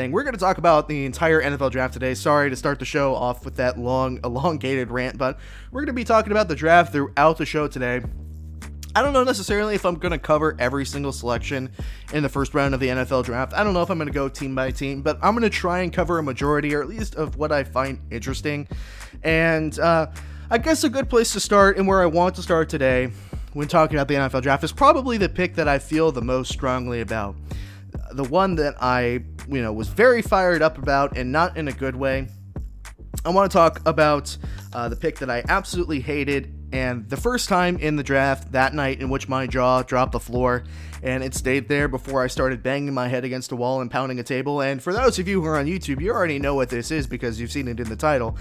everything. We're going to talk about the entire NFL draft today. Sorry to start the show off with that long, elongated rant, but we're going to be talking about the draft throughout the show today. I don't know necessarily if I'm going to cover every single selection in the first round of the NFL draft. I don't know if I'm going to go team by team, but I'm going to try and cover a majority, or at least of what I find interesting. And I guess a good place to start, and where I want to start today when talking about the NFL draft, is probably the pick that I feel the most strongly about. The one that I, was very fired up about, and not in a good way. I want to talk about the pick that I absolutely hated, and the first time in the draft that night in which my jaw dropped the floor, and it stayed there before I started banging my head against a wall and pounding a table. And for those of you who are on YouTube, you already know what this is because you've seen it in the title.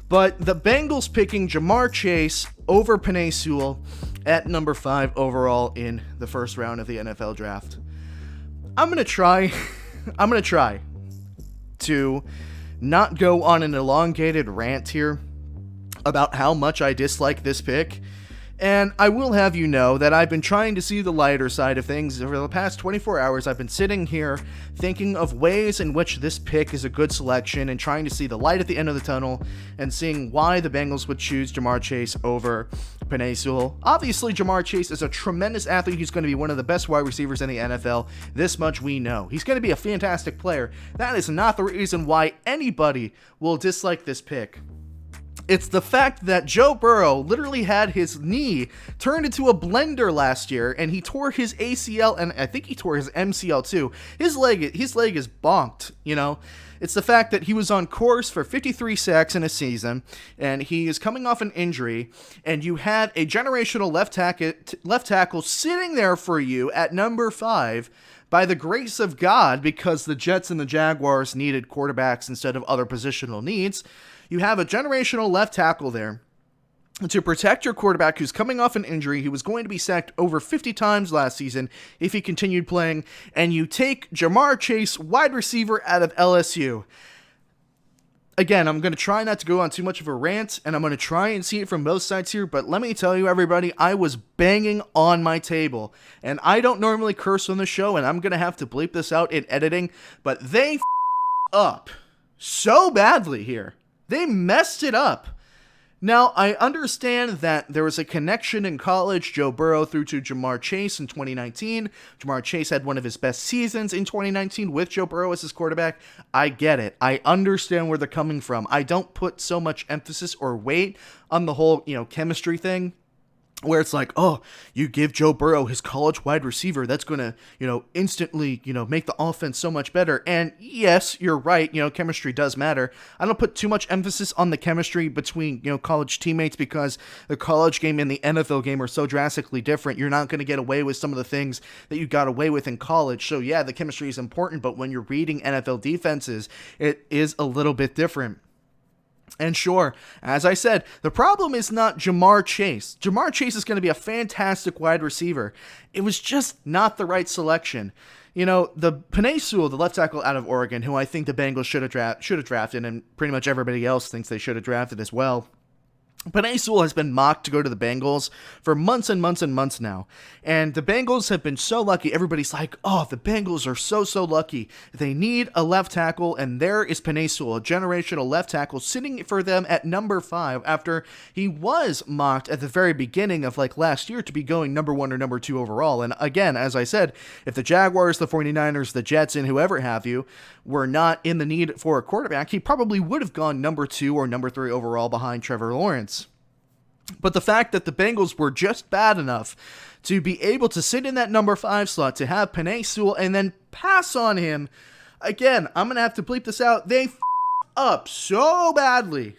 But the Bengals picking JaMarr Chase over Penei Sewell at number 5 overall in the first round of the NFL draft. I'm going to try to not go on an elongated rant here about how much I dislike this pick. And I will have you know that I've been trying to see the lighter side of things. Over the past 24 hours, I've been sitting here thinking of ways in which this pick is a good selection and trying to see the light at the end of the tunnel and seeing why the Bengals would choose JaMarr Chase over Penei Sewell. Obviously, JaMarr Chase is a tremendous athlete. He's going to be one of the best wide receivers in the NFL. This much we know. He's going to be a fantastic player. That is not the reason why anybody will dislike this pick. It's the fact that Joe Burrow literally had his knee turned into a blender last year, and he tore his ACL, and I think he tore his MCL too. His leg is bonked, It's the fact that he was on course for 53 sacks in a season, and he is coming off an injury, and you had a generational left tackle sitting there for you at number 5 by the grace of God, because the Jets and the Jaguars needed quarterbacks instead of other positional needs. You have a generational left tackle there to protect your quarterback who's coming off an injury. He was going to be sacked over 50 times last season if he continued playing, and you take JaMarr Chase, wide receiver out of LSU. Again, I'm going to try not to go on too much of a rant, and I'm going to try and see it from both sides here, but let me tell you, everybody, I was banging on my table, and I don't normally curse on the show, and I'm going to have to bleep this out in editing, but they up so badly here. They messed it up. Now, I understand that there was a connection in college. Joe Burrow threw to JaMarr Chase in 2019. JaMarr Chase had one of his best seasons in 2019 with Joe Burrow as his quarterback. I get it. I understand where they're coming from. I don't put so much emphasis or weight on the whole, chemistry thing, where it's like, oh, you give Joe Burrow his college wide receiver, that's going to, instantly, make the offense so much better. And yes, you're right, chemistry does matter. I don't put too much emphasis on the chemistry between, college teammates, because the college game and the NFL game are so drastically different. You're not going to get away with some of the things that you got away with in college. So yeah, the chemistry is important, but when you're reading NFL defenses, it is a little bit different. And sure, as I said, the problem is not JaMarr Chase. JaMarr Chase is going to be a fantastic wide receiver. It was just not the right selection. The Penei Sewell, the left tackle out of Oregon, who I think the Bengals should have drafted, and pretty much everybody else thinks they should have drafted as well. Penei Sewell has been mocked to go to the Bengals for months and months and months now. And the Bengals have been so lucky. Everybody's like, oh, the Bengals are so lucky. They need a left tackle, and there is Penei Sewell, a generational left tackle, sitting for them at number 5 after he was mocked at the very beginning of last year to be going number 1 or number 2 overall. And again, as I said, if the Jaguars, the 49ers, the Jets, and whoever have you were not in the need for a quarterback, he probably would have gone number 2 or number 3 overall behind Trevor Lawrence. But the fact that the Bengals were just bad enough to be able to sit in that number 5 slot, to have Penei Sewell and then pass on him, again, I'm going to have to bleep this out, they up so badly.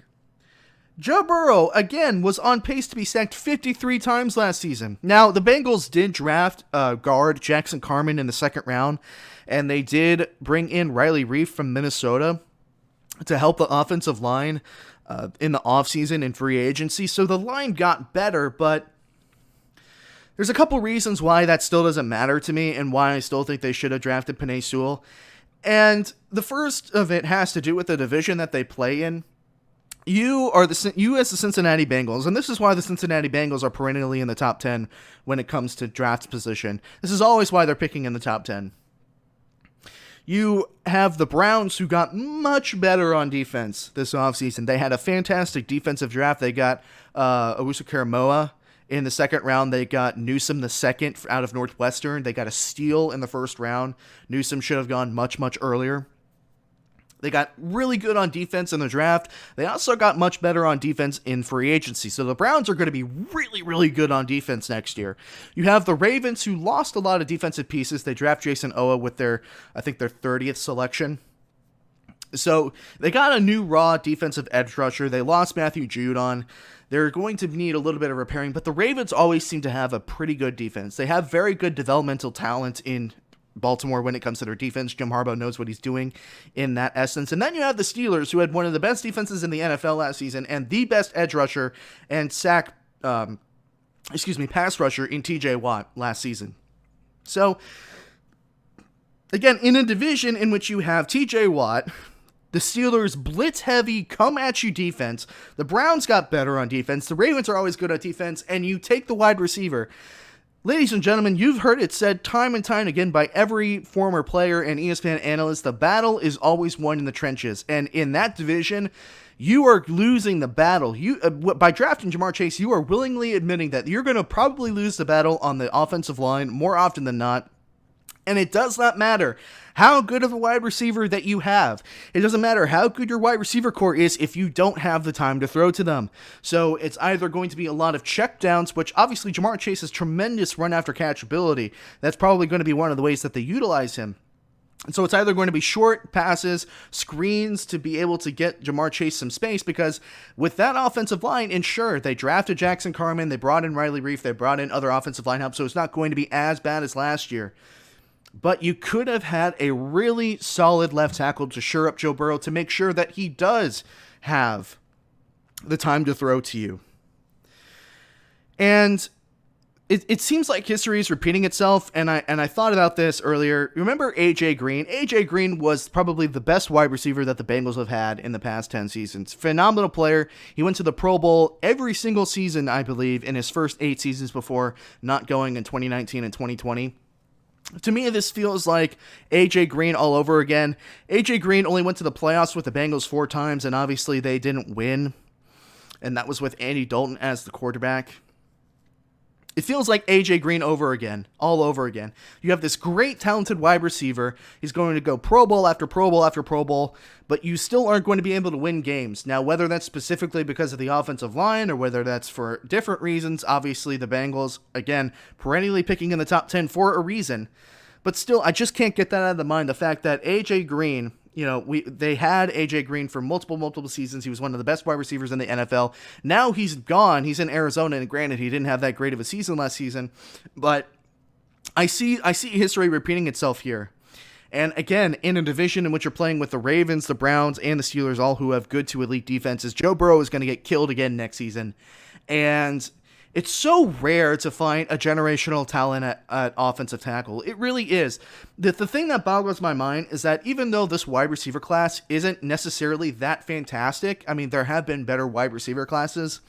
Joe Burrow, again, was on pace to be sacked 53 times last season. Now, the Bengals did draft guard Jackson Carman in the second round, and they did bring in Riley Reiff from Minnesota to help the offensive line in the offseason and free agency. So the line got better, but there's a couple reasons why that still doesn't matter to me and why I still think they should have drafted Penei Sewell. And the first of it has to do with the division that they play in. You as the Cincinnati Bengals, and this is why the Cincinnati Bengals are perennially in the top 10 when it comes to draft position. This is always why they're picking in the top 10. You have the Browns, who got much better on defense this offseason. They had a fantastic defensive draft. They got Owusu Karamoah in the second round. They got Newsome the second out of Northwestern. They got a steal in the first round. Newsome should have gone much, much earlier. They got really good on defense in the draft. They also got much better on defense in free agency. So the Browns are going to be really, really good on defense next year. You have the Ravens, who lost a lot of defensive pieces. They draft Jason Owa with their 30th selection. So they got a new raw defensive edge rusher. They lost Matthew Judon. They're going to need a little bit of repairing, but the Ravens always seem to have a pretty good defense. They have very good developmental talent in Baltimore when it comes to their defense. Jim Harbaugh knows what he's doing in that essence. And then you have the Steelers, who had one of the best defenses in the NFL last season and the best edge rusher and pass rusher in TJ Watt last season. So, again, in a division in which you have TJ Watt, the Steelers blitz-heavy, come-at-you defense, the Browns got better on defense, the Ravens are always good at defense, and you take the wide receiver. Ladies and gentlemen, you've heard it said time and time again by every former player and ESPN analyst, the battle is always won in the trenches. And in that division, you are losing the battle. By drafting JaMarr Chase, you are willingly admitting that you're going to probably lose the battle on the offensive line more often than not. And it does not matter how good of a wide receiver that you have. It doesn't matter how good your wide receiver core is if you don't have the time to throw to them. So it's either going to be a lot of checkdowns, which obviously JaMarr Chase has tremendous run after catch ability. That's probably going to be one of the ways that they utilize him. And so it's either going to be short passes, screens to be able to get JaMarr Chase some space, because with that offensive line, and sure, they drafted Jackson Carman, they brought in Riley Reif, they brought in other offensive line help, so it's not going to be as bad as last year. But you could have had a really solid left tackle to shore up Joe Burrow to make sure that he does have the time to throw to you. And it seems like history is repeating itself, and I thought about this earlier. Remember A.J. Green? A.J. Green was probably the best wide receiver that the Bengals have had in the past 10 seasons. Phenomenal player. He went to the Pro Bowl every single season, I believe, in his first 8 seasons before not going in 2019 and 2020. To me, this feels like A.J. Green all over again. A.J. Green only went to the playoffs with the Bengals 4 times, and obviously they didn't win. And that was with Andy Dalton as the quarterback. It feels like A.J. Green over again, all over again. You have this great, talented wide receiver. He's going to go Pro Bowl after Pro Bowl after Pro Bowl, but you still aren't going to be able to win games. Now, whether that's specifically because of the offensive line or whether that's for different reasons, obviously the Bengals, again, perennially picking in the top 10 for a reason. But still, I just can't get that out of the mind. The fact that A.J. Green, they had A.J. Green for multiple seasons. He was one of the best wide receivers in the NFL. Now he's gone. He's in Arizona, and granted, he didn't have that great of a season last season. But I see history repeating itself here. And again, in a division in which you're playing with the Ravens, the Browns, and the Steelers, all who have good to elite defenses, Joe Burrow is going to get killed again next season. And it's so rare to find a generational talent at offensive tackle. It really is. The thing that boggles my mind is that even though this wide receiver class isn't necessarily that fantastic, I mean, there have been better wide receiver classes.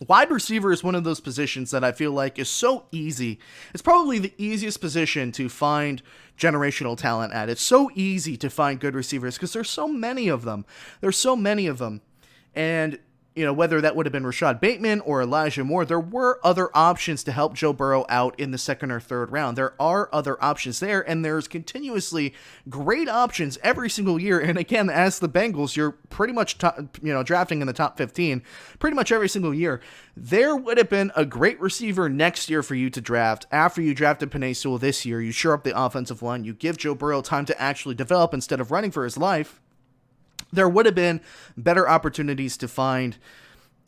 Wide receiver is one of those positions that I feel like is so easy. It's probably the easiest position to find generational talent at. It's so easy to find good receivers because there's so many of them. And whether that would have been Rashad Bateman or Elijah Moore, there were other options to help Joe Burrow out in the second or third round. There are other options there, and there's continuously great options every single year. And again, as the Bengals, you're pretty much drafting in the top 15 pretty much every single year. There would have been a great receiver next year for you to draft. After you drafted Penei Sewell this year, you shore up the offensive line, you give Joe Burrow time to actually develop instead of running for his life. There would have been better opportunities to find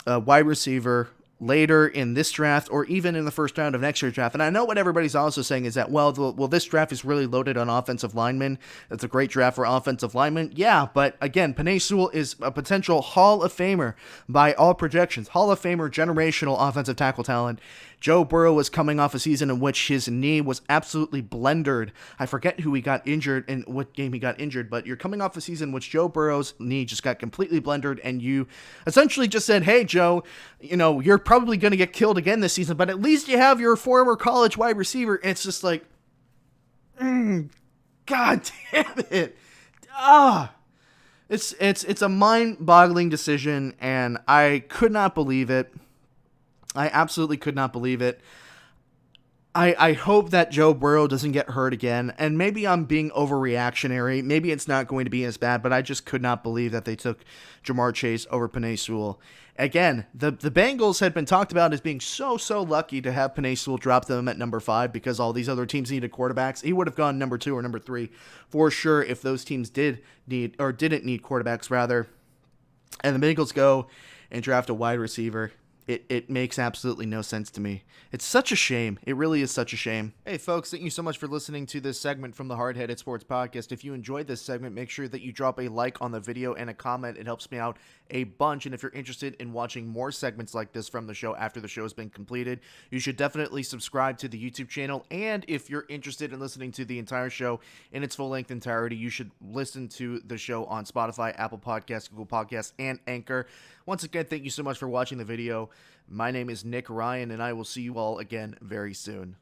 a wide receiver later in this draft or even in the first round of next year's draft. And I know what everybody's also saying is that, well, this draft is really loaded on offensive linemen. It's a great draft for offensive linemen. Yeah, but again, Penei Sewell is a potential Hall of Famer by all projections. Hall of Famer, generational offensive tackle talent. Joe Burrow was coming off a season in which his knee was absolutely blendered. I forget who he got injured and what game he got injured, but you're coming off a season in which Joe Burrow's knee just got completely blendered, and you essentially just said, hey, Joe, you're probably going to get killed again this season, but at least you have your former college wide receiver. It's just like, God damn it. Ah. It's a mind-boggling decision, and I could not believe it. I absolutely could not believe it. I hope that Joe Burrow doesn't get hurt again, and maybe I'm being overreactionary. Maybe it's not going to be as bad, but I just could not believe that they took JaMarr Chase over Penei Sewell. Again, the Bengals had been talked about as being so lucky to have Penei Sewell drop them at number 5 because all these other teams needed quarterbacks. He would have gone number 2 or number 3 for sure if those teams didn't need quarterbacks rather. And the Bengals go and draft a wide receiver. It makes absolutely no sense to me. It's such a shame. It really is such a shame. Hey, folks, thank you so much for listening to this segment from the Hard-Headed Sports Podcast. If you enjoyed this segment, make sure that you drop a like on the video and a comment. It helps me out a bunch. And if you're interested in watching more segments like this from the show after the show has been completed, you should definitely subscribe to the YouTube channel. And if you're interested in listening to the entire show in its full-length entirety, you should listen to the show on Spotify, Apple Podcasts, Google Podcasts, and Anchor. Once again, thank you so much for watching the video. My name is Nick Ryan, and I will see you all again very soon.